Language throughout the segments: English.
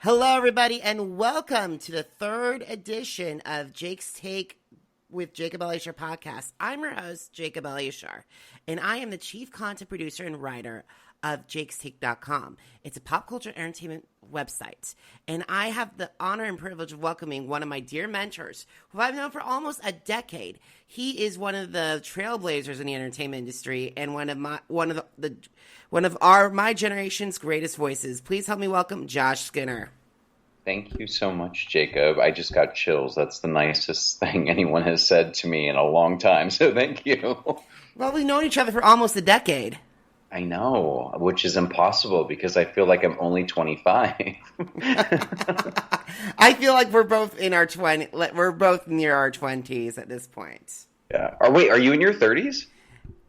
Hello, everybody, and welcome to the third edition of Jake's Take with Jacob Elyachar podcast. I'm your host, Jacob Elyachar, and I am the chief content producer and writer of jakestake.com. It's a pop culture entertainment website, and I have the honor and privilege of welcoming one of my dear mentors, who I've known for almost a decade. He is one of the trailblazers in the entertainment industry and one of my generation's greatest voices. Please help me welcome Josh Skinner. Thank you so much, Jacob. I just got chills. That's the nicest thing anyone has said to me in a long time, so thank you. Well, we've known each other for almost a decade. I know, which is impossible because I feel like I'm only 25. I feel like we're both in our we're both near our 20s at this point. Yeah. Wait, are you in your 30s?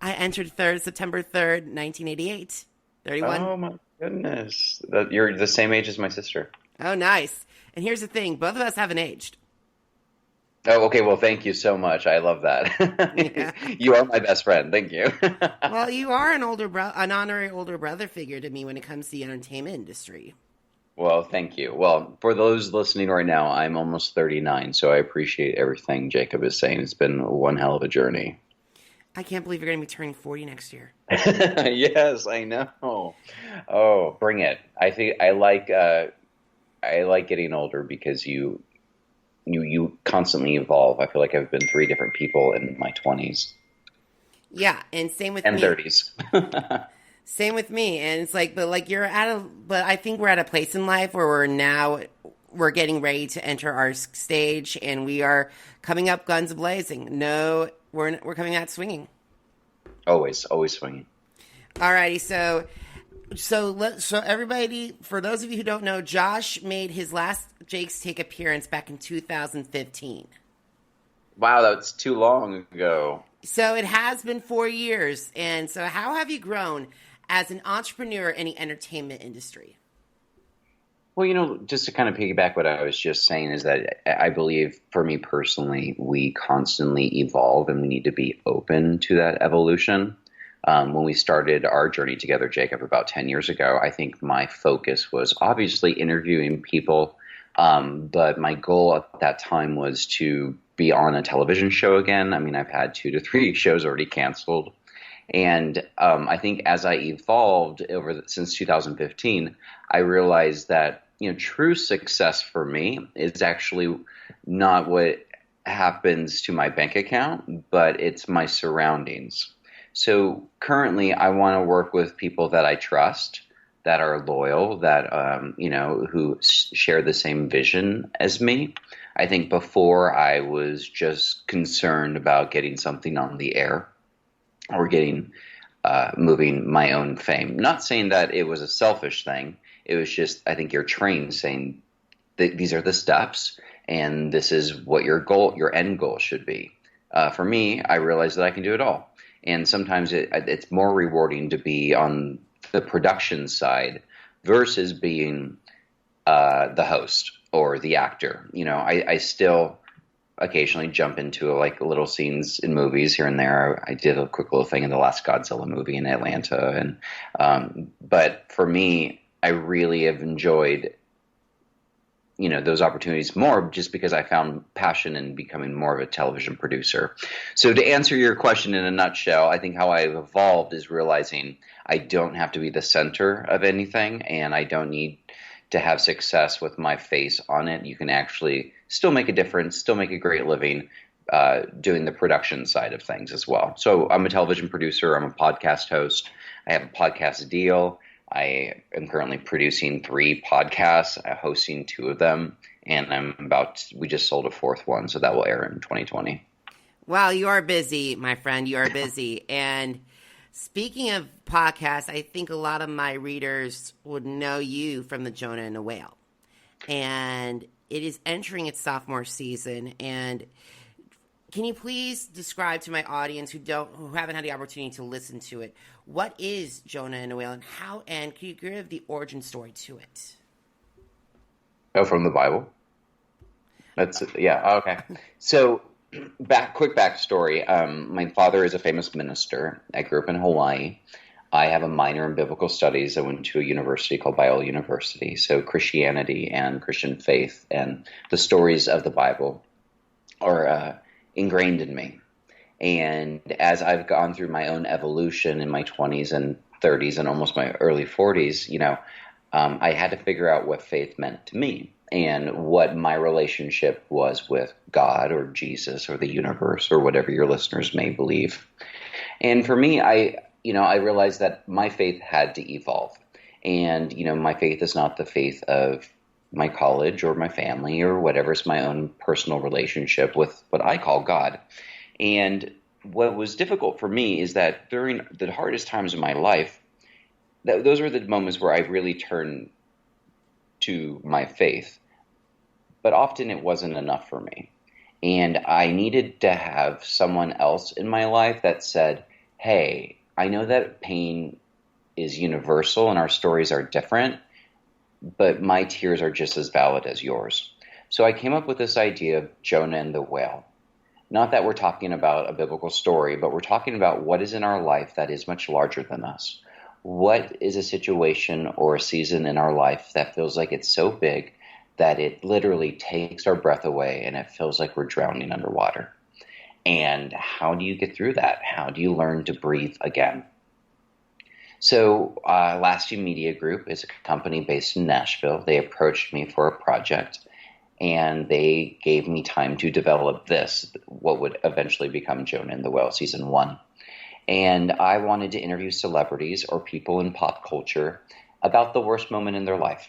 I entered September 3rd, 1988. 31. Oh my goodness. You're the same age as my sister. Oh, nice. And here's the thing. Both of us haven't aged. Oh, okay. Well, thank you so much. I love that. Yeah. You are my best friend. Thank you. Well, you are an honorary older brother figure to me when it comes to the entertainment industry. Well, thank you. Well, for those listening right now, I'm almost 39, so I appreciate everything Jacob is saying. It's been one hell of a journey. I can't believe you're going to be turning 40 next year. Yes, I know. Oh, bring it. I think I like getting older because you constantly evolve. I feel like I've been 3 different people in my 20s. Yeah, and same with and me. 30s. Same with me. And it's like, but I think we're at a place in life where we're getting ready to enter our stage, and we are coming up guns blazing. No, we're coming out swinging. Always swinging. Alrighty, so everybody, for those of you who don't know, Josh made his last Jake's Take appearance back in 2015. Wow, that's too long ago. So it has been 4 years. And so how have you grown as an entrepreneur in the entertainment industry? Well, just to kind of piggyback what I was just saying is that I believe, for me personally, we constantly evolve and we need to be open to that evolution. When we started our journey together, Jacob, about 10 years ago, I think my focus was obviously interviewing people, but my goal at that time was to be on a television show again. I mean, I've had 2 to 3 shows already canceled. And I think as I evolved since 2015, I realized that true success for me is actually not what happens to my bank account, but it's my surroundings. So currently, I want to work with people that I trust, that are loyal, that who share the same vision as me. I think before I was just concerned about getting something on the air or moving my own fame. Not saying that it was a selfish thing. It was just, I think you're trained saying that these are the steps and this is what your end goal should be. For me, I realized that I can do it all. And sometimes it's more rewarding to be on the production side versus being the host or the actor. I still occasionally jump into little scenes in movies here and there. I did a quick little thing in the last Godzilla movie in Atlanta, but for me, I really have enjoyed those opportunities more just because I found passion in becoming more of a television producer. So to answer your question in a nutshell, I think how I've evolved is realizing I don't have to be the center of anything, and I don't need to have success with my face on it. You can actually still make a difference, still make a great living doing the production side of things as well. So I'm a television producer. I'm a podcast host. I have a podcast deal. I am currently producing 3 podcasts, hosting 2 of them, and we just sold a 4th one, so that will air in 2020. Wow, you are busy, my friend. You are busy. And speaking of podcasts, I think a lot of my readers would know you from the Jonah and the Whale. And it is entering its sophomore season, and can you please describe to my audience who haven't had the opportunity to listen to it, what is Jonah and the Whale, and can you give the origin story to it? Oh, from the Bible? Okay. So, quick backstory. My father is a famous minister. I grew up in Hawaii. I have a minor in biblical studies. I went to a university called Biola University. So Christianity and Christian faith and the stories of the Bible are ingrained in me. And as I've gone through my own evolution in my 20s and 30s and almost my early 40s, I had to figure out what faith meant to me and what my relationship was with God or Jesus or the universe or whatever your listeners may believe. And for me, I realized that my faith had to evolve. And, my faith is not the faith of my college or my family or whatever. It's my own personal relationship with what I call God. And what was difficult for me is that during the hardest times of my life, those were the moments where I really turned to my faith. But often it wasn't enough for me. And I needed to have someone else in my life that said, hey, I know that pain is universal and our stories are different, but my tears are just as valid as yours. So I came up with this idea of Jonah and the whale. Not that we're talking about a biblical story, but we're talking about what is in our life that is much larger than us. What is a situation or a season in our life that feels like it's so big that it literally takes our breath away and it feels like we're drowning underwater? And how do you get through that? How do you learn to breathe again? So Last You Media Group is a company based in Nashville. They approached me for a project, and they gave me time to develop what would eventually become Jonah and the Whale Season 1. And I wanted to interview celebrities or people in pop culture about the worst moment in their life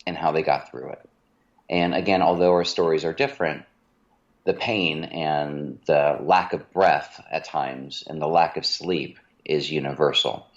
and how they got through it. And again, although our stories are different, the pain and the lack of breath at times and the lack of sleep is universal.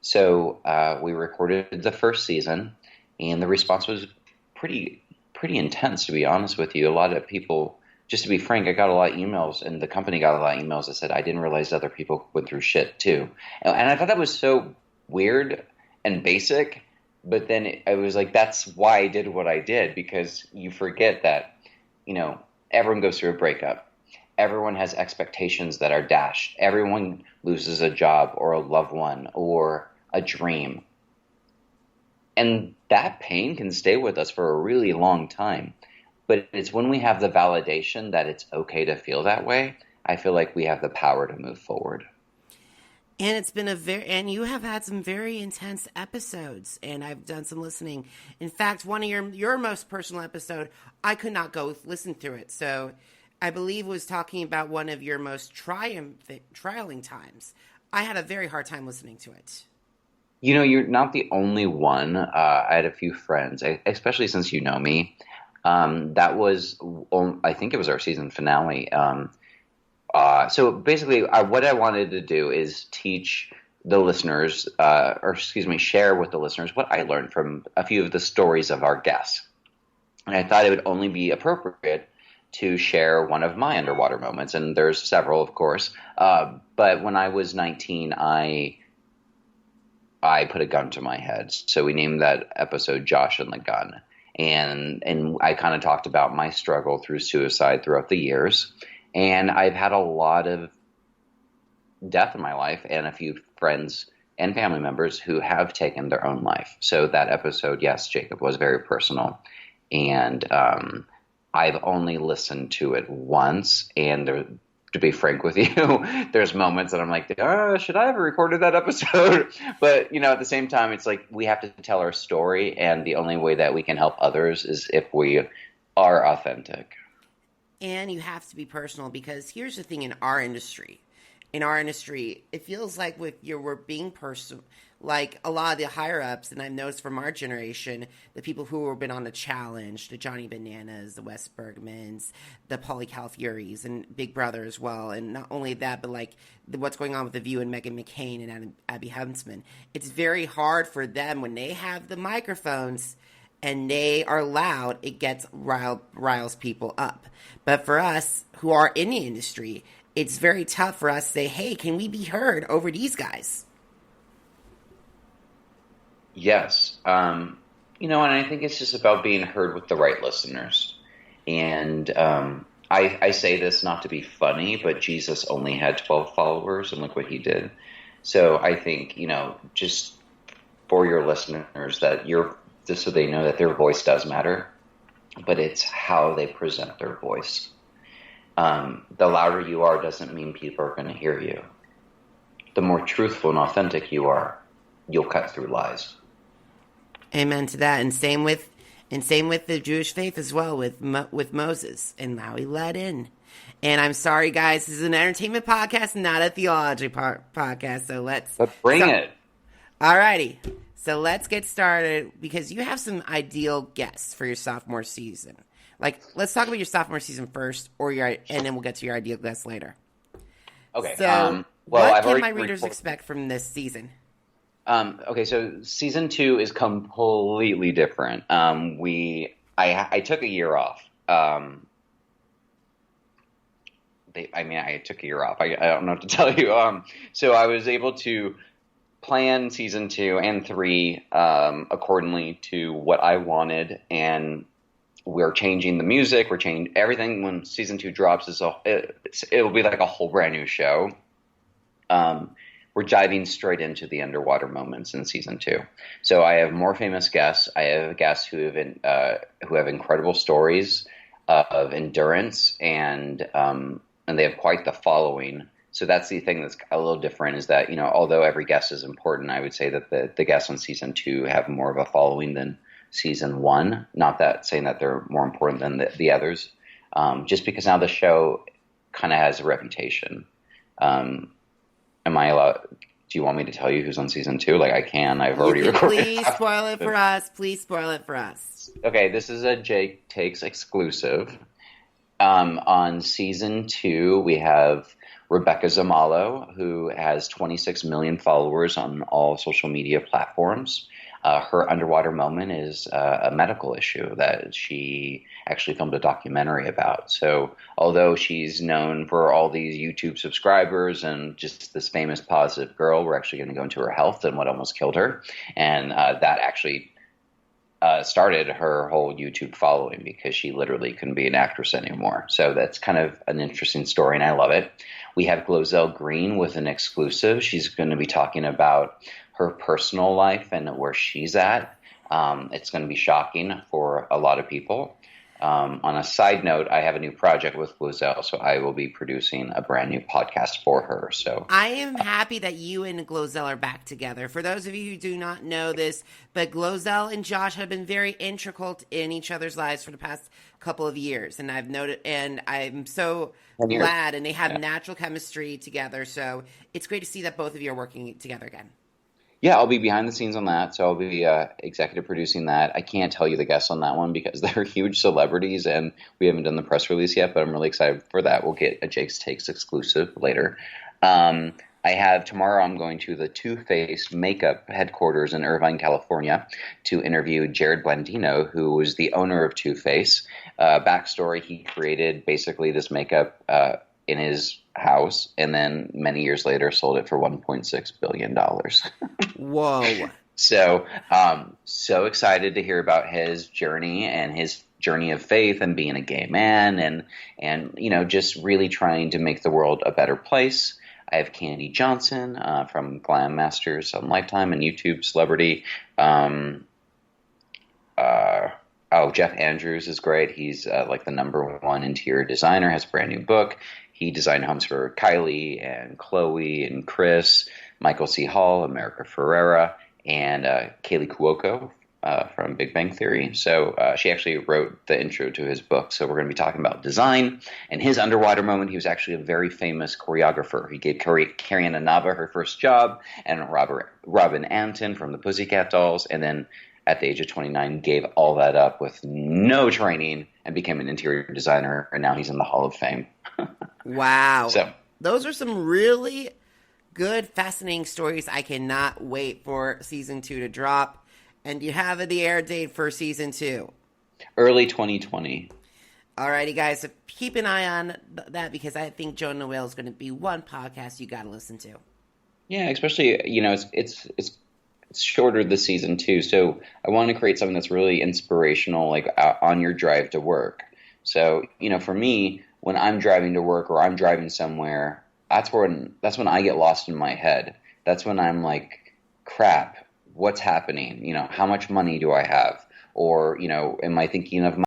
So we recorded the first season, and the response was pretty intense, to be honest with you. A lot of people, just to be frank, I got a lot of emails, and the company got a lot of emails that said, I didn't realize other people went through shit too. And I thought that was so weird and basic, but then I was like, that's why I did what I did, because you forget that, everyone goes through a breakup. Everyone has expectations that are dashed. Everyone loses a job or a loved one or a dream. And that pain can stay with us for a really long time. But it's when we have the validation that it's okay to feel that way, I feel like we have the power to move forward. And it's been and you have had some very intense episodes, and I've done some listening. In fact, one of your most personal episode, I could not go listen through it. So I believe was talking about one of your most trialing times. I had a very hard time listening to it. You're not the only one. I had a few friends, especially since you know me. That was, I think it was our season finale. So basically, what I wanted to do is teach the listeners, share with the listeners what I learned from a few of the stories of our guests. And I thought it would only be appropriate to share one of my underwater moments. And there's several, of course. But when I was 19, I put a gun to my head. So we named that episode Josh and the Gun. And I kind of talked about my struggle through suicide throughout the years. And I've had a lot of death in my life and a few friends and family members who have taken their own life. So that episode, yes, Jacob, was very personal. And I've only listened to it once, and to be frank with you, there's moments that I'm like, should I have recorded that episode? But, at the same time, it's like we have to tell our story, and the only way that we can help others is if we are authentic. And you have to be personal, because here's the thing in our industry. It feels like we're being personal. Like a lot of the higher-ups, and I've noticed from our generation, the people who have been on the Challenge, the Johnny Bananas, the Wes Bergmans, the Pauly Calafiores, and Big Brother as well. And not only that, but what's going on with The View and Meghan McCain and Abby Huntsman. It's very hard for them when they have the microphones and they are loud, it riles people up. But for us who are in the industry, it's very tough for us to say, hey, can we be heard over these guys? Yes. And I think it's just about being heard with the right listeners. And I say this not to be funny, but Jesus only had 12 followers, and look what he did. So I think, just for your listeners just so they know that their voice does matter, but it's how they present their voice. The louder you are doesn't mean people are going to hear you. The more truthful and authentic you are, you'll cut through lies. Amen to that. And same with the Jewish faith as well, with Moses and how he led in. And I'm sorry, guys, this is an entertainment podcast, not a theology podcast. So let's bring it. All righty. So let's get started, because you have some ideal guests for your sophomore season. Like, let's talk about your sophomore season first, and then we'll get to your ideal guests later. Okay. So, what can my readers expect from this season? Okay, so season 2 is completely different. I took a year off. I took a year off. I don't know what to tell you. So I was able to plan season 2 and 3 accordingly to what I wanted, and we're changing the music. We're changing everything. When season 2 drops, it'll be like a whole brand new show. We're diving straight into the underwater moments in season 2. So I have more famous guests. I have guests who have incredible stories of endurance, and they have quite the following. So that's the thing that's a little different, is that, although every guest is important, I would say that the guests on season 2 have more of a following than season 1. Not that saying that they're more important than the others, just because now the show kind of has a reputation. Am I allowed? Do you want me to tell you who's on season 2? Like, I can. I've already recorded. Please spoil it for us. Please spoil it for us. Okay, this is a Jake Takes exclusive. On season 2, we have Rebecca Zamalo, who has 26 million followers on all social media platforms. Her underwater moment is a medical issue that she actually filmed a documentary about. So although she's known for all these YouTube subscribers and just this famous positive girl, we're actually going to go into her health and what almost killed her. And that actually started her whole YouTube following, because she literally couldn't be an actress anymore. So that's kind of an interesting story, and I love it. We have Glozell Green with an exclusive. She's going to be talking about her personal life and where she's at. It's going to be shocking for a lot of people. On a side note, I have a new project with Glozell, so I will be producing a brand new podcast for her. So I am happy that you and Glozell are back together. For those of you who do not know this, but Glozell and Josh have been very integral in each other's lives for the past couple of years, and I've noted, and I'm so glad, and they have natural chemistry together. So it's great to see that both of you are working together again. Yeah, I'll be behind the scenes on that, so I'll be executive producing that. I can't tell you the guests on that one because they're huge celebrities, and we haven't done the press release yet, but I'm really excited for that. We'll get a Jake's Takes exclusive later. Tomorrow I'm going to the Too Faced makeup headquarters in Irvine, California, to interview Jared Blandino, who was the owner of Too Faced. Backstory, he created basically this makeup in his house, and then many years later sold it for $1.6 billion. Whoa. So excited to hear about his journey and his journey of faith and being a gay man and just really trying to make the world a better place. I have Candy Johnson from Glam Masters on Lifetime and YouTube celebrity. Jeff Andrews is great. He's like the #1 interior designer, has a brand new book. He designed homes for Kylie and Chloe and Chris, Michael C. Hall, America Ferrera, and Kaylee Cuoco from Big Bang Theory. So she actually wrote the intro to his book. So we're going to be talking about design and his underwater moment. He was actually a very famous choreographer. He gave Carrie Ann Nava her first job, and Robin Anton from the Pussycat Dolls, and then at the age of 29, gave all that up with no training and became an interior designer, and now he's in the Hall of Fame. Wow. So those are some really good, fascinating stories. I cannot wait for season 2 to drop. And do you have the air date for season 2? Early 2020. Alrighty, guys. So keep an eye on that, because I think Jonah Whale is going to be one podcast you got to listen to. Yeah, especially, it's shorter this season too, so I want to create something that's really inspirational, like on your drive to work. So for me, when I'm driving to work or I'm driving somewhere, that's when I get lost in my head. that's when I'm like, crap, what's happening? You know, how much money do I have? Or, you know, am I thinking of